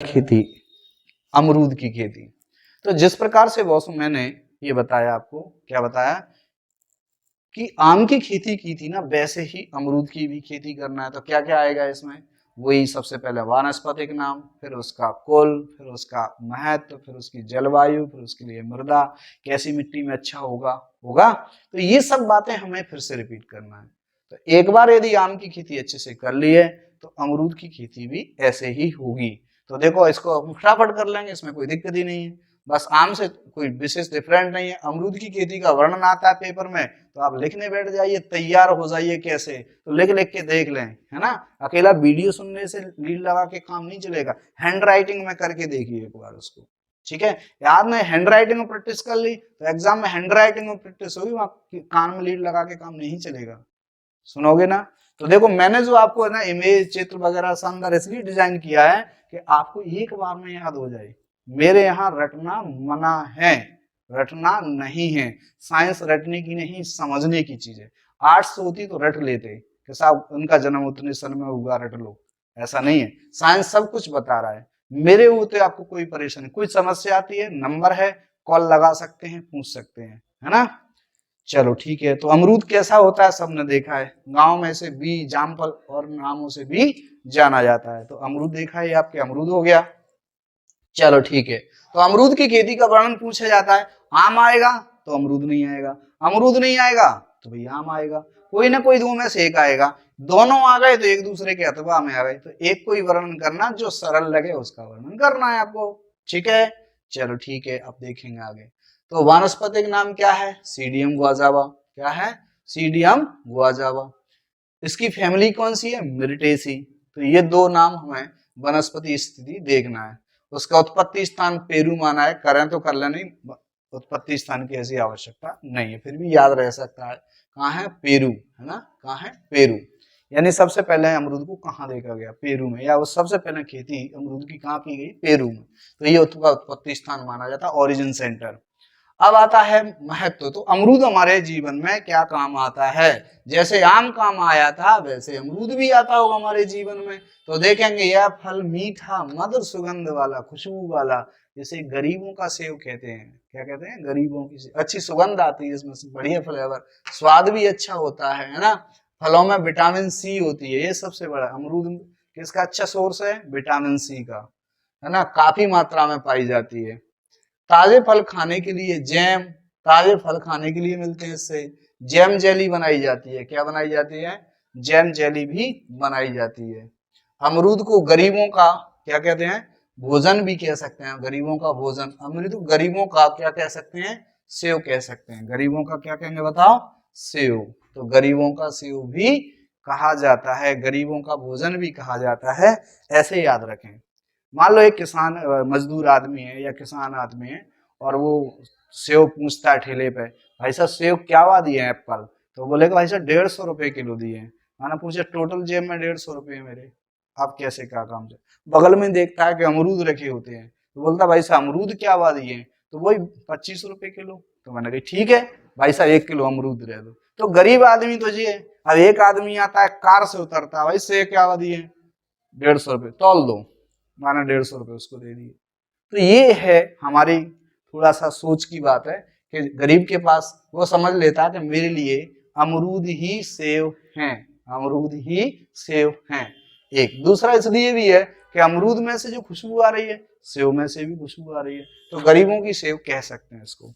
खेती, अमरूद की खेती। तो जिस प्रकार से बॉस मैंने ये बताया आपको, क्या बताया कि आम की खेती की थी ना, वैसे ही अमरूद की भी खेती करना है। तो क्या क्या आएगा इसमें, वही सबसे पहले वानस्पतिक नाम, फिर उसका कुल, फिर उसका महत्व, फिर उसकी जलवायु, फिर उसके लिए मृदा, कैसी मिट्टी में अच्छा होगा होगा तो ये सब बातें हमें फिर से रिपीट करना है। तो एक बार यदि आम की खेती अच्छे से कर ली है तो अमरूद की खेती भी ऐसे ही होगी। तो देखो इसको हम फटाफट कर लेंगे, इसमें कोई दिक्कत ही नहीं है। बस आम से कोई विशेष डिफरेंट नहीं है। अमरूद की खेती का वर्णन आता है पेपर में, तो आप लिखने बैठ जाइए, तैयार हो जाइए कैसे, तो लिख लिख के देख लें, है ना। अकेला वीडियो सुनने से लीड लगा के काम नहीं चलेगा, हैंड राइटिंग में करके देखिए एक बार उसको, ठीक है। याद नहीं, हैंड राइटिंग में प्रैक्टिस कर ली तो एग्जाम में हैंड राइटिंग में प्रैक्टिस होगी, वहां कान में लीड लगा के काम नहीं चलेगा, सुनोगे ना। तो देखो मैंने जो आपको है ना इमेज, चित्र वगैरह शानदार इसलिए डिजाइन किया है कि आपको एक बार में याद हो जाए। मेरे यहाँ रटना मना है, रटना नहीं है। साइंस रटने की नहीं, समझने की चीज है। आर्ट्स होती तो रट लेते कि साहब उनका जन्म उतने सन में हुआ, रट लो, ऐसा नहीं है। साइंस सब कुछ बता रहा है। मेरे होते आपको कोई परेशानी, कोई समस्या आती है, नंबर है, कॉल लगा सकते हैं, पूछ सकते हैं, है ना। चलो ठीक है। तो अमरूद कैसा होता है सबने देखा है, गांव में से बी, जामफल और नामों से भी जाना जाता है। तो अमरूद देखा है आपके, अमरूद हो गया। चलो ठीक है। तो अमरूद की खेती का वर्णन पूछा जाता है। आम आएगा तो अमरूद नहीं आएगा, अमरूद नहीं आएगा तो भाई आम आएगा, कोई ना कोई दो में से एक आएगा। दोनों आ गए तो एक दूसरे के अथवा में आ गए। तो एक कोई वर्णन करना जो सरल लगे उसका वर्णन करना है आपको, ठीक है। चलो ठीक है, अब देखेंगे आगे। तो वानस्पतिक नाम क्या है, सीडियम गुआजावा। क्या है, सीडियम गुआजावा। इसकी फैमिली कौन सी है, मिर्टेसी। तो ये दो नाम हमें वनस्पति स्थिति देखना है। उसका उत्पत्ति स्थान पेरू माना है, करें तो कर लें, उत्पत्ति स्थान की ऐसी आवश्यकता नहीं है, फिर भी याद रह सकता है। कहाँ है, पेरू, है ना, कहाँ है, पेरू। यानी सबसे पहले अमरूद को कहाँ देखा गया, पेरू में, या वो सबसे पहले खेती अमरूद की कहाँ की गई, पेरू में। तो ये उसका उत्पत्ति स्थान माना जाता है, ओरिजिन सेंटर। अब आता है महत्व। तो अमरूद हमारे जीवन में क्या काम आता है, जैसे आम काम आया था वैसे अमरूद भी आता होगा हमारे जीवन में। तो देखेंगे यह फल मीठा, मधुर सुगंध वाला, खुशबू वाला, जैसे गरीबों का सेव कहते हैं। क्या कहते हैं, गरीबों की अच्छी सुगंध आती है इसमें से, बढ़िया फ्लेवर, स्वाद भी अच्छा होता है ना। फलों में विटामिन सी होती है, ये सबसे बड़ा अमरूद किसका अच्छा सोर्स है, विटामिन सी का, है ना, काफी मात्रा में पाई जाती है। ताजे फल खाने के लिए जैम, ताजे फल खाने के लिए मिलते हैं, इससे जैम जेली बनाई जाती है। क्या बनाई जाती है, जैम जेली भी बनाई जाती है। अमरूद को गरीबों का क्या कहते हैं, भोजन भी कह सकते हैं, गरीबों का भोजन। अमरूद को गरीबों का क्या कह सकते हैं, सेव कह सकते हैं। गरीबों का क्या कहेंगे बताओ, सेव। तो गरीबों का सेव भी कहा जाता है, गरीबों का भोजन भी कहा जाता है, ऐसे याद रखें। मान लो एक किसान मजदूर आदमी है या किसान आदमी है और वो सेव पूछता है ठेले पे, भाई साहब सेव क्या हुआ दिए हैं एप्पल, तो बोलेगा भाई साहब 150 रुपए किलो दिए हैं। माना पूछे टोटल जेब में 150 रुपए मेरे, आप कैसे क्या काम से। बगल में देखता है कि अमरूद रखे होते हैं, तो बोलता भाई साहब अमरूद क्या हुआ दिए हैं, तो वही 25 रुपए किलो। तो मैंने कहा ठीक है भाई साहब 1 किलो अमरूद दे दो। तो गरीब आदमी तो जी है। अब एक आदमी आता है कार से उतरता है, भाई सेव क्या हुआ दिए, 150 रुपए तौल दो, माना 150 रुपए उसको दे दिए। तो ये है हमारी थोड़ा सा सोच की बात है कि गरीब के पास वो समझ लेता है कि मेरे लिए अमरूद ही सेव हैं, अमरूद ही सेव हैं। एक दूसरा इसलिए भी है कि अमरूद में से जो खुशबू आ रही है, सेव में से भी खुशबू आ रही है, तो गरीबों की सेव कह सकते हैं इसको।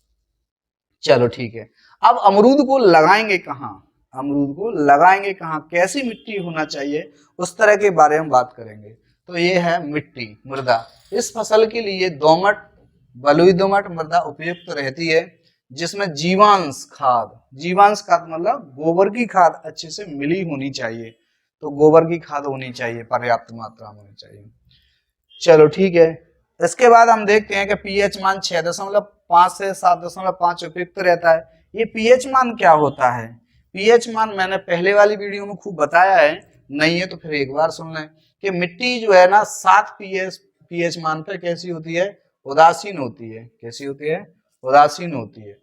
चलो ठीक है। अब अमरूद को लगाएंगे कहाँ, अमरूद को लगाएंगे कहाँ, कैसी मिट्टी होना चाहिए, उस तरह के बारे में बात करेंगे। तो ये है मिट्टी, मृदा। इस फसल के लिए दोमट, बलुई दोमट मृदा उपयुक्त रहती है, जिसमें जीवांश खाद, जीवांश खाद मतलब गोबर की खाद अच्छे से मिली होनी चाहिए। तो गोबर की खाद होनी चाहिए, पर्याप्त मात्रा में होनी चाहिए। चलो ठीक है। इसके बाद हम देखते हैं कि पीएच मान 6.5 से 7.5 उपयुक्त रहता है। ये पीएच मान क्या होता है, पीएच मान मैंने पहले वाली वीडियो में खूब बताया है, नहीं है तो फिर एक बार सुन लें कि मिट्टी जो है ना 7 पीएच मान पे कैसी होती है, उदासीन होती है। कैसी होती है, उदासीन होती है।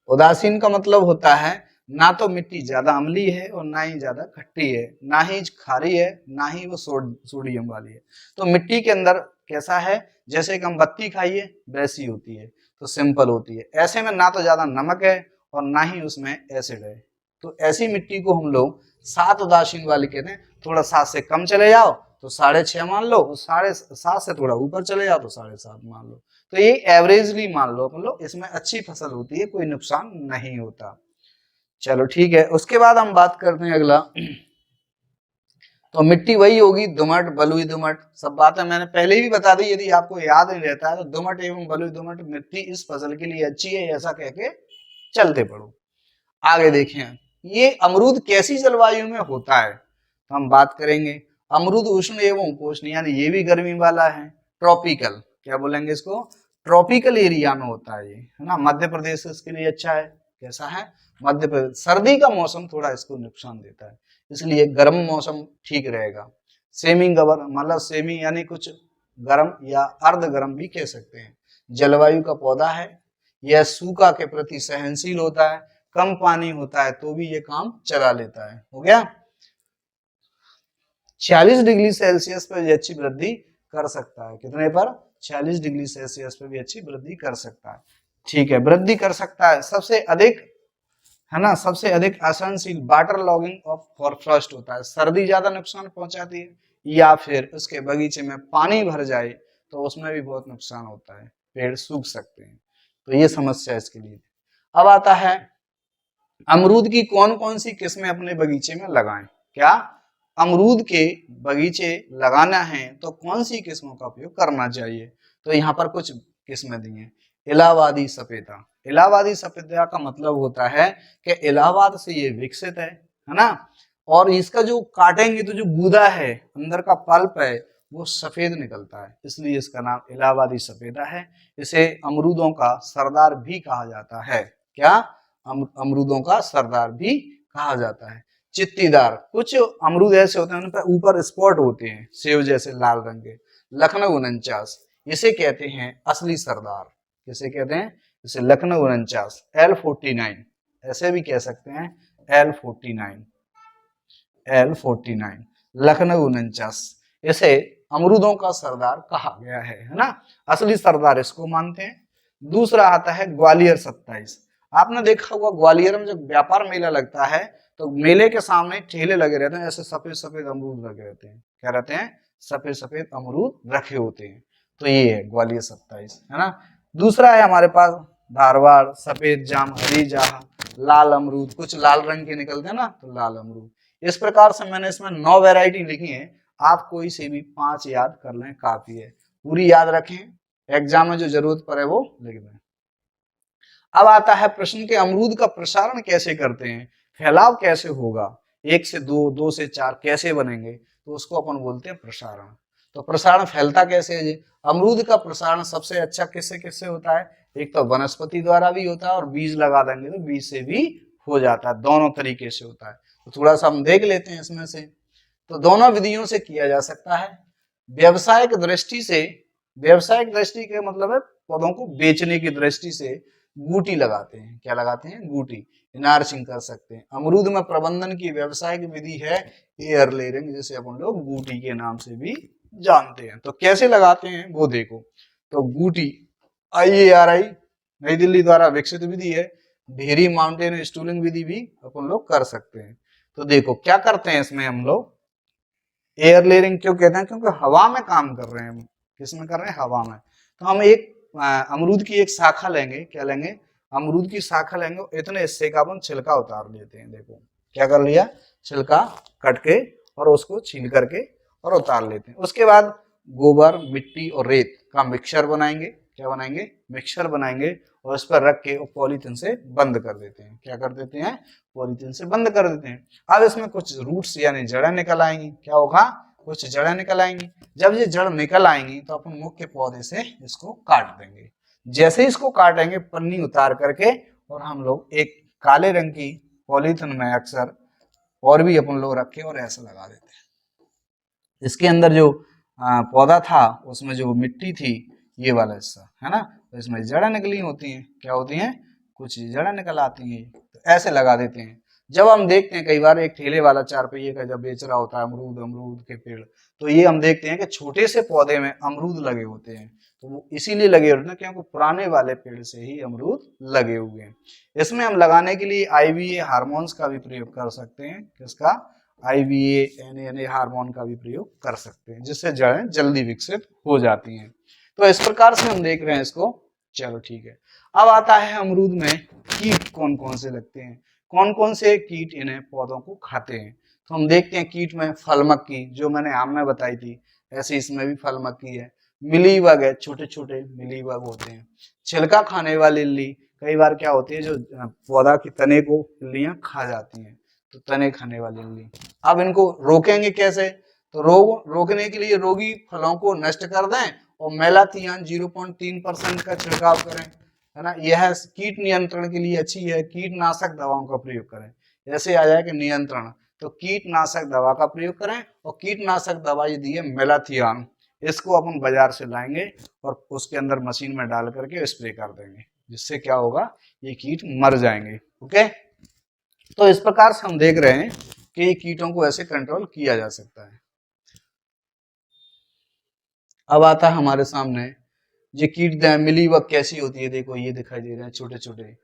उदासीन का मतलब होता है ना तो मिट्टी ज्यादा अम्लीय है और ना ही ज्यादा खट्टी है, ना ही खारी है, ना ही वो सोडियम वाली है। तो मिट्टी के अंदर कैसा है, जैसे कि हम बत्ती खाइए वैसी होती है, तो सिंपल होती है। ऐसे में ना तो ज्यादा नमक है और ना ही उसमें एसिड है। तो ऐसी मिट्टी को हम लोग 7 उदासीन वाली कहते हैं। थोड़ा 7 से कम चले जाओ तो 6.5 मान लो, 7.5 से थोड़ा ऊपर चले जाओ तो 7.5 मान लो। तो ये एवरेजली मान लो अपन लोग, इसमें अच्छी फसल होती है, कोई नुकसान नहीं होता। चलो ठीक है, उसके बाद हम बात करते हैं अगला। तो मिट्टी वही होगी दोमट, बलुई दोमट, सब बातें मैंने पहले ही बता दी, यदि आपको याद नहीं रहता है तो दोमट एवं बलुई दोमट मिट्टी इस फसल के लिए अच्छी है ऐसा कह के चलते पड़ो। आगे देखें, ये अमरूद कैसी जलवायु में होता है, तो हम बात करेंगे। अमरूद उष्ण एवं उपोष्ण, यानी ये भी गर्मी वाला है। ट्रॉपिकल, क्या बोलेंगे इसको, ट्रॉपिकल एरिया में होता है ये, है ना। मध्य प्रदेश इसके लिए अच्छा है। कैसा है, मध्य प्रदेश। सर्दी का मौसम थोड़ा इसको नुकसान देता है, इसलिए गर्म मौसम ठीक रहेगा। सेमी गवर, मतलब सेमी यानी कुछ गर्म या अर्ध गर्म भी कह सकते हैं। जलवायु का पौधा है, यह सूखा के प्रति सहनशील होता है, कम पानी होता है तो भी ये काम चला लेता है। हो गया। 46 डिग्री सेल्सियस पर ये अच्छी वृद्धि कर सकता है। कितने पर, 46 डिग्री सेल्सियस पर भी अच्छी वृद्धि कर सकता है। ठीक है, वृद्धि कर सकता है। सबसे अधिक, है ना, सबसे अधिक असहनशील water logging of for frost होता है। सर्दी ज्यादा नुकसान पहुंचाती है, या फिर उसके बगीचे में पानी भर जाए तो उसमें भी बहुत नुकसान होता है, पेड़ सूख सकते हैं। तो ये समस्या इसके लिए। अब आता है अमरूद की कौन कौन सी किस्में अपने बगीचे में लगाएं। क्या अमरूद के बगीचे लगाना है तो कौन सी किस्मों का उपयोग करना चाहिए, तो यहाँ पर कुछ किस्में दी हैं। इलाहाबादी सफेदा, इलाहाबादी सफेदा का मतलब होता है कि इलाहाबाद से ये विकसित है ना, और इसका जो काटेंगे तो जो गूदा है, अंदर का पल्प है, वो सफेद निकलता है, इसलिए इसका नाम इलाहाबादी सफेदा है। इसे अमरूदों का सरदार भी कहा जाता है। क्या, अमरूदों का सरदार भी कहा जाता है। चित्तीदार, कुछ अमरूद ऐसे होते हैं उन पर ऊपर स्पॉट होते हैं सेव जैसे लाल रंग के। लखनऊ 49, इसे कहते हैं असली सरदार। किसे कहते हैं, इसे लखनऊ 49, L49 ऐसे भी कह सकते हैं, L49, L49 लखनऊ 49, इसे अमरूदों का सरदार कहा गया है ना। असली सरदार इसको मानते हैं। दूसरा आता है ग्वालियर 27। आपने देखा होगा ग्वालियर में जब व्यापार मेला लगता है तो मेले के सामने ठेले लगे रहते हैं, ऐसे सफेद सफेद अमरूद लगे रहते हैं। क्या रहते हैं, सफेद सफेद अमरूद रखे होते हैं। तो ये है ग्वालियर 27, है ना। दूसरा है हमारे पास धारवाड़ सफेद जाम, हरी जाह, लाल अमरूद, कुछ लाल रंग के निकलते हैं ना, तो लाल अमरूद। इस प्रकार से मैंने इसमें 9 वैरायटी लिखी है। आप कोई से भी 5 याद कर लें काफी है, पूरी याद रखें, एग्जाम में जो जरूरत पड़े वो लिख दें। अब आता है प्रश्न के अमरूद का प्रसारण कैसे करते हैं, फैलाव कैसे होगा, 1 से 2, 2 से 4 कैसे बनेंगे, तो उसको अपन बोलते हैं प्रसारण। तो प्रसारण फैलता कैसे है जी, अमरूद का प्रसारण सबसे अच्छा किससे किससे होता है, एक तो वनस्पति द्वारा भी होता है और बीज लगा देंगे तो बीज से भी हो जाता है, दोनों तरीके से होता है। तो थोड़ा सा हम देख लेते हैं इसमें से। तो दोनों विधियों से किया जा सकता है। व्यवसायिक दृष्टि से, व्यवसायिक दृष्टि के मतलब है पौधों को बेचने की दृष्टि से गूटी लगाते हैं। क्या लगाते हैं, गूटी, इनार्चिंग कर सकते हैं। अमरूद में प्रबंधन की व्यवसायिक विधि है एयर लेयरिंग, जिसे अपन लोग गूटी के नाम से भी जानते हैं। तो कैसे लगाते हैं वो देखो। तो गूटी IARI नई दिल्ली द्वारा विकसित विधि है। ढेरी माउंटेन स्टूलिंग विधि भी अपन लोग कर सकते हैं। तो देखो क्या करते हैं इसमें हम लोग, एयर लेयरिंग क्यों कहते हैं, क्योंकि हवा में काम कर रहे हैं हम। किसमें कर रहे हैं, हवा में। तो हम एक अमरूद की एक शाखा लेंगे, क्या लेंगे, अमरूद की शाखा लेंगे, इतने हिस्से का अपन छिलका उतार लेते हैं। देखो क्या कर लिया, छिलका कट के और उसको छील करके और उतार लेते हैं। उसके बाद गोबर, मिट्टी और रेत का मिक्सचर बनाएंगे। क्या बनाएंगे, मिक्सचर बनाएंगे और उस पर रख के पॉलीथीन से बंद कर देते हैं। क्या कर देते हैं, पॉलीथीन से बंद कर देते हैं। अब इसमें कुछ रूट्स यानी जड़ें निकल आएंगी। क्या होगा, कुछ जड़ें निकल आएंगी। जब ये जड़ निकल आएंगी तो अपन मुख्य पौधे से इसको काट देंगे। जैसे इसको काटेंगे पन्नी उतार करके, और हम लोग एक काले रंग की पॉलीथीन में अक्सर और भी अपन लोग रख के और ऐसा लगा देते हैं। इसके अंदर जो पौधा था उसमें जो मिट्टी थी, ये वाला हिस्सा है ना, तो इसमें जड़ें निकली होती हैं। क्या होती हैं, कुछ जड़ें निकल आती हैं। तो ऐसे लगा देते हैं। जब हम देखते हैं कई बार एक ठेले वाला 4 पहिए का जब बेच रहा होता है अमरूद अमरूद के पेड़, तो ये हम देखते हैं कि छोटे से पौधे में अमरूद लगे होते हैं। तो वो इसीलिए लगे होते हैं क्योंकि पुराने वाले पेड़ से ही अमरूद लगे हुए हैं। इसमें हम लगाने के लिए IVA हार्मोन्स का भी प्रयोग कर सकते हैं। किसका? IVA NA हार्मोन का भी प्रयोग कर सकते हैं, जिससे जड़ें जल्दी विकसित हो जाती हैं। तो इस प्रकार से हम देख रहे हैं इसको। चलो ठीक है, अब आता है अमरूद में कीट कौन कौन से लगते हैं, कौन कौन से कीट इन्हें पौधों को खाते हैं। तो हम देखते हैं कीट में फल मक्खी, जो मैंने आम में बताई थी, ऐसे इसमें भी फल मक्खी है। मिलीबग है, छोटे छोटे मिलीबग होते हैं। छिलका खाने वाली इल्ली, कई बार क्या होती है जो पौधा के तने को इल्लियां खा जाती हैं, तो तने खाने वाली इल्ली। अब इनको रोकेंगे कैसे? तो रोकने के लिए रोगी फलों को नष्ट कर दें और मेलाथियान 0.3% का छिड़काव करें, है ना। यह कीट नियंत्रण के लिए अच्छी है। कीटनाशक दवाओं का प्रयोग करें। ऐसे आ जाए कि नियंत्रण, तो कीटनाशक दवा का प्रयोग करें, और कीटनाशक दवा ये दी है मेलाथियान, इसको अपन बाजार से लाएंगे और उसके अंदर मशीन में डाल करके स्प्रे कर देंगे, जिससे क्या होगा, ये कीट मर जाएंगे। ओके, तो इस प्रकार से हम देख रहे हैं कि ये कीटों को ऐसे कंट्रोल किया जा सकता है। अब आता है हमारे सामने ये कीट मिलीबग कैसी होती है, देखो ये दिखाई दे रहे हैं छोटे छोटे।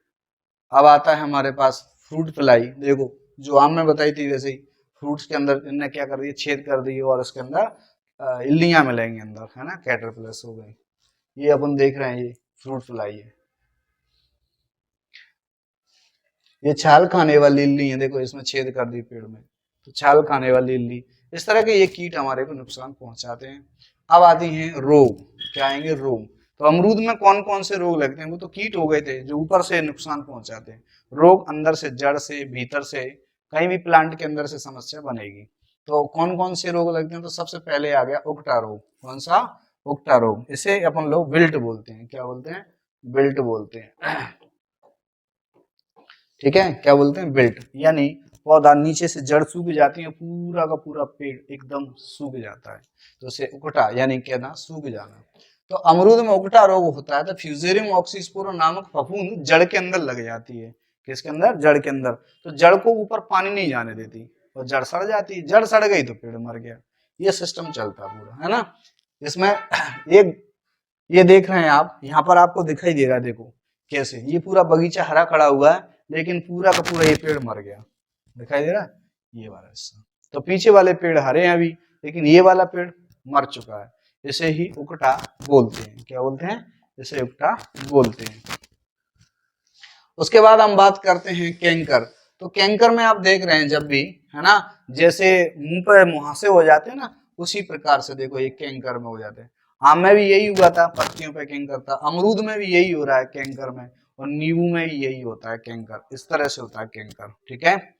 अब आता है हमारे पास फ्रूट फ्लाई, देखो जो आम में बताई थी वैसे ही फ्रूट्स के अंदर इनने क्या कर दिया, छेद कर दिए और उसके अंदर इल्लियां मिलेंगी अंदर, है ना, कैटरपिलर्स हो गई। ये अपन देख रहे हैं, ये फ्रूट फ्लाई है। ये छाल खाने वाली इल्ली है, देखो इसमें छेद कर दी पेड़ में, तो छाल खाने वाली इल्ली। इस तरह के ये कीट हमारे को नुकसान पहुंचाते हैं। अब आती हैं रोग, क्या आएंगे, रोग। तो अमरूद में कौन कौन से रोग लगते हैं, वो तो कीट हो गए थे जो ऊपर से नुकसान पहुंचाते हैं। रोग अंदर से, जड़ से, भीतर से, कहीं भी प्लांट के अंदर से समस्या बनेगी। तो कौन कौन से रोग लगते हैं, तो सबसे पहले आ गया उकटा रोग। कौन सा? उकटा रोग। इसे अपन लोग विल्ट बोलते हैं। क्या बोलते हैं? विल्ट बोलते हैं। ठीक है, क्या बोलते हैं, विल्ट। यानी पौधा नीचे से जड़ सूख जाती है, पूरा का पूरा पेड़ एकदम सूख जाता है, तो उसे उकटा यानी कहना सूख जाना। तो अमरूद में उकटा रोग होता है तो फ्यूजेरियम ऑक्सीस्पोरा नामक फफूंद जड़ के अंदर लग जाती है। किसके अंदर? जड़ के अंदर। तो जड़ को ऊपर पानी नहीं जाने देती और जड़ सड़ जाती है। जड़ सड़ गई तो पेड़ मर गया। ये सिस्टम चलता पूरा, है ना। इसमें एक ये देख रहे हैं आप, यहाँ पर आपको दिखाई दे रहा है, देखो कैसे ये पूरा बगीचा हरा खड़ा हुआ है, लेकिन पूरा का पूरा ये पेड़ मर गया। दिखाई दे रहा है ये वाला हिस्सा। तो पीछे वाले पेड़ हरे हैं अभी, लेकिन ये वाला पेड़ मर चुका है। इसे ही उकटा बोलते हैं। क्या बोलते हैं? इसे उकटा बोलते हैं। उसके बाद हम बात करते हैं कैंकर। तो कैंकर में आप देख रहे हैं जब भी, है ना, जैसे मुंह पे मुहासे हो जाते हैं ना, उसी प्रकार से देखो ये कैंकर में हो जाते हैं। आम में भी यही हुआ था, पत्तियों पे कैंकर था। अमरूद में भी यही हो रहा है कैंकर में, और नींबू में भी यही होता है कैंकर। इस तरह से होता है कैंकर। ठीक है,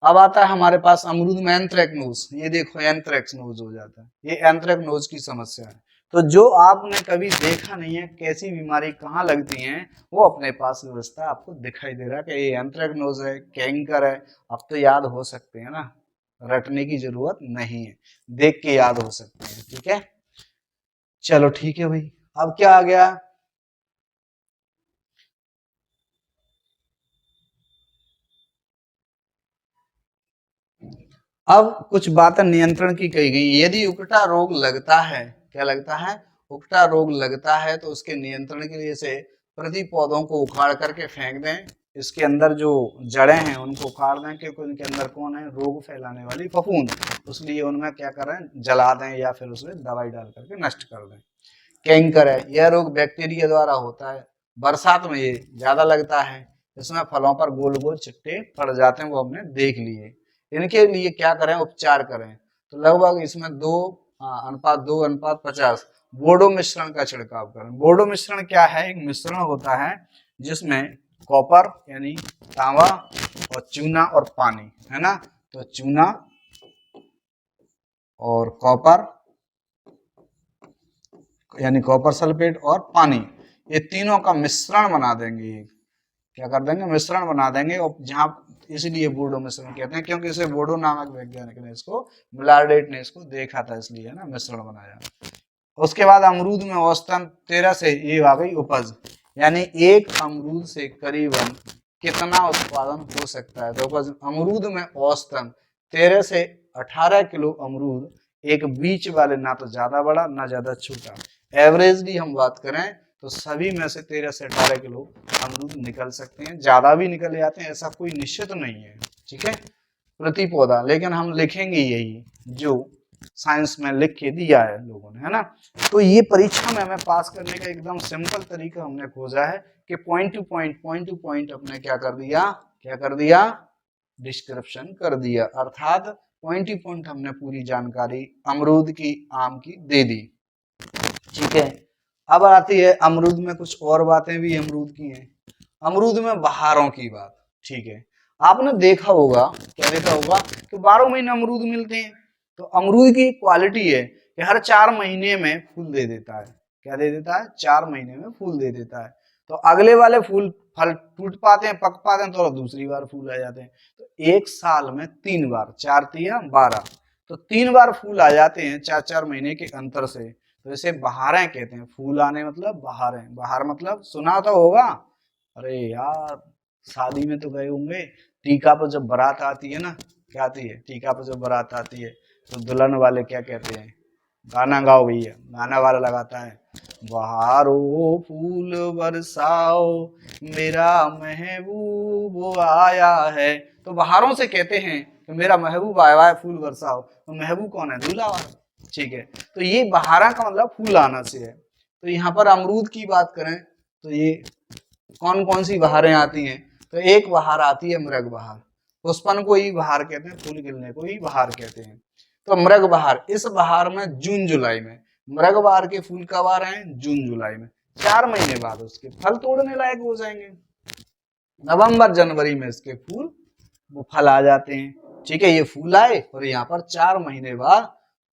अब आता है हमारे पास अमरूद में एंथ्रेक्नोज। ये देखो एंथ्रेक्नोज हो जाता है, ये एंथ्रेक्नोज की समस्या है। तो जो आपने कभी देखा नहीं है कैसी बीमारी कहाँ लगती है, वो अपने पास व्यवस्था आपको दिखाई दे रहा है कि ये एंथ्रेक्नोज है, कैंकर है। अब तो याद हो सकते हैं ना, रटने की जरूरत नहीं है, देख के याद हो सकते हैं। ठीक है, चलो ठीक है भाई। अब क्या आ गया, अब कुछ बातें नियंत्रण की कही गई। यदि उकटा रोग लगता है, क्या लगता है, उकटा रोग लगता है, तो उसके नियंत्रण के लिए से प्रति पौधों को उखाड़ करके फेंक दें। इसके अंदर जो जड़ें हैं उनको उखाड़ दें, क्योंकि उनके अंदर कौन है, रोग फैलाने वाली फफूंद। इसलिए उनमें क्या करें, जला दें या फिर उसमें दवाई डाल करके नष्ट कर दें। कैंकर है, यह रोग बैक्टीरिया द्वारा होता है। बरसात में ये ज्यादा लगता है। इसमें फलों पर गोल गोल चिट्टे पड़ जाते हैं, वो हमने देख लिए। इनके लिए क्या करें, उपचार करें। तो लगभग इसमें 2:50 बोडो मिश्रण का छिड़काव करें। बोडो मिश्रण क्या है, एक मिश्रण होता है जिसमें कॉपर यानी तांबा और चूना और पानी, है ना। तो चूना और कॉपर यानी कॉपर सल्फेट और पानी, ये तीनों का मिश्रण बना देंगे। क्या कर देंगे, मिश्रण बना देंगे। और जहां इसलिए बोडो मिश्रण कहते हैं, क्योंकि इसे बोडो नामक वैज्ञानिक ने इसको, मिलार्डेट ने इसको देखा था, इसलिए ना मिश्रण बनाया। उसके बाद अमरूद में औसतन 13 से, ये आ गई उपज, यानी एक अमरूद से करीबन कितना उत्पादन हो सकता है। तो अमरूद में औसतन 13 से 18 किलो अमरूद एक बीच वाले, ना तो ज्यादा बड़ा ना ज्यादा छोटा, एवरेजली हम बात करें तो सभी में से 13 से 18 किलो अमरूद निकल सकते हैं। ज्यादा भी निकल जाते हैं, ऐसा कोई निश्चित नहीं है, ठीक है, प्रति पौधा। लेकिन हम लिखेंगे यही जो साइंस में लिख के दिया है लोगों ने, है ना। तो ये परीक्षा में हमें पास करने का एकदम सिंपल तरीका हमने खोजा है कि पॉइंट टू पॉइंट अपने क्या कर दिया, डिस्क्रिप्शन कर दिया, अर्थात पॉइंट टू पॉइंट हमने पूरी जानकारी अमरूद की, आम की दे दी, ठीक है। अब आती है अमरूद में कुछ और बातें भी अमरूद की हैं। अमरूद में बहारों की बात, ठीक है। आपने देखा होगा, क्या देखा होगा कि 12 महीने अमरूद मिलते हैं। तो अमरूद की क्वालिटी है कि हर 4 महीने में फूल दे देता है। क्या दे देता है? 4 महीने में फूल दे देता है। तो अगले वाले फल टूट पाते हैं, पक पाते हैं, तो दूसरी बार फूल आ जाते हैं। तो एक साल में 3 बार, 4 तिया 12, तो 3 बार फूल आ जाते हैं 4-4 महीने के अंतर से। तो इसे बहारें कहते हैं। फूल आने मतलब बहारें। बहार मतलब सुना तो होगा, अरे यार शादी में तो गए होंगे, टीका पर जब बारात आती है ना, क्या आती है, टीका पर जब बारात आती है तो दुल्हन वाले क्या कहते हैं, गाना गाओ भैया, गाना वाला लगाता है, बहारो फूल बरसाओ मेरा महबूब आया है। तो बहारों से कहते हैं कि मेरा महबूब आया है, फूल बरसाओ। तो महबूब कौन है? दूल्हा वाला, ठीक है। तो ये बहारा का मतलब फूल आना से है। तो यहाँ पर अमरूद की बात करें तो ये कौन कौन सी बहारें आती हैं? तो एक बहार आती है मृग बहार, पुष्पन को ही बहार कहते हैं, फूल खिलने को ही बहार कहते हैं। तो मृग बहार, इस बहार में जून जुलाई में, मृग बहार के फूल कब आ रहे हैं? जून जुलाई में। 4 महीने बाद उसके फल तोड़ने लायक हो जाएंगे। नवंबर जनवरी में इसके फूल वो फल आ जाते हैं, ठीक है। ये फूल आए और यहाँ पर 4 महीने बाद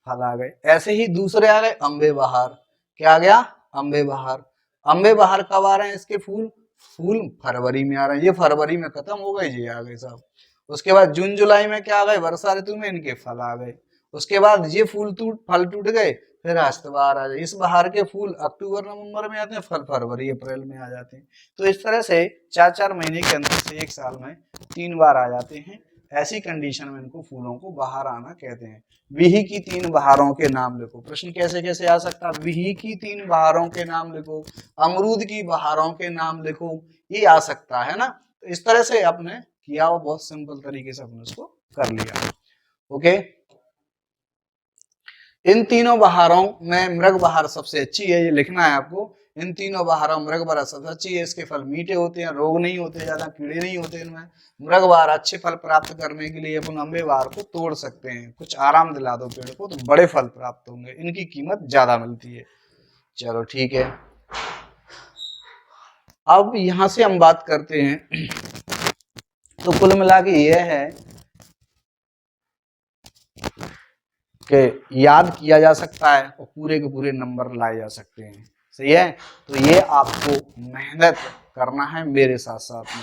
फल आ गए। ऐसे ही दूसरे आ गए अम्बे बहार। क्या आ गया? अम्बे बहार। अम्बे बहार कब आ रहे हैं इसके फूल? फूल फरवरी में आ रहे हैं। ये फरवरी में खत्म हो गए, ये आ गए सब। उसके बाद जून जुलाई में क्या आ गए? वर्षा ऋतु में इनके फल आ गए। उसके बाद ये फल टूट गए, फिर अष्टबार आ जाए। इस बहार के फूल अक्टूबर नवंबर में आते हैं, फल फरवरी अप्रैल में आ जाते हैं। तो इस तरह से 4-4 महीने के अंदर से एक साल में 3 बार आ जाते हैं। ऐसी कंडीशन में इनको फूलों को बाहर आना कहते हैं। बिही की 3 बहारों के नाम लिखो। प्रश्न कैसे कैसे आ सकता है? बिही की 3 बहारों के नाम लिखो, अमरूद की बहारों के नाम लिखो, ये आ सकता है ना। तो इस तरह से आपने किया, वो बहुत सिंपल तरीके से आपने उसको कर लिया। ओके, इन तीनों बहारों में मृग बहार सबसे अच्छी है, ये लिखना है आपको। इन तीनों बहारों मृग बहार सबसे अच्छी है। इसके फल मीठे होते हैं, रोग नहीं होते, ज्यादा कीड़े नहीं होते इनमें। मृग बहार अच्छे फल प्राप्त करने के लिए अपन अम्बे बहार को तोड़ सकते हैं। कुछ आराम दिला दो पेड़ को तो बड़े फल प्राप्त होंगे, इनकी कीमत ज्यादा मिलती है। चलो ठीक है, अब यहां से हम बात करते हैं। तो कुल मिला के यह है कि याद किया जा सकता है और पूरे के पूरे नंबर लाए जा सकते हैं। सही है, तो ये आपको मेहनत करना है मेरे साथ साथ में।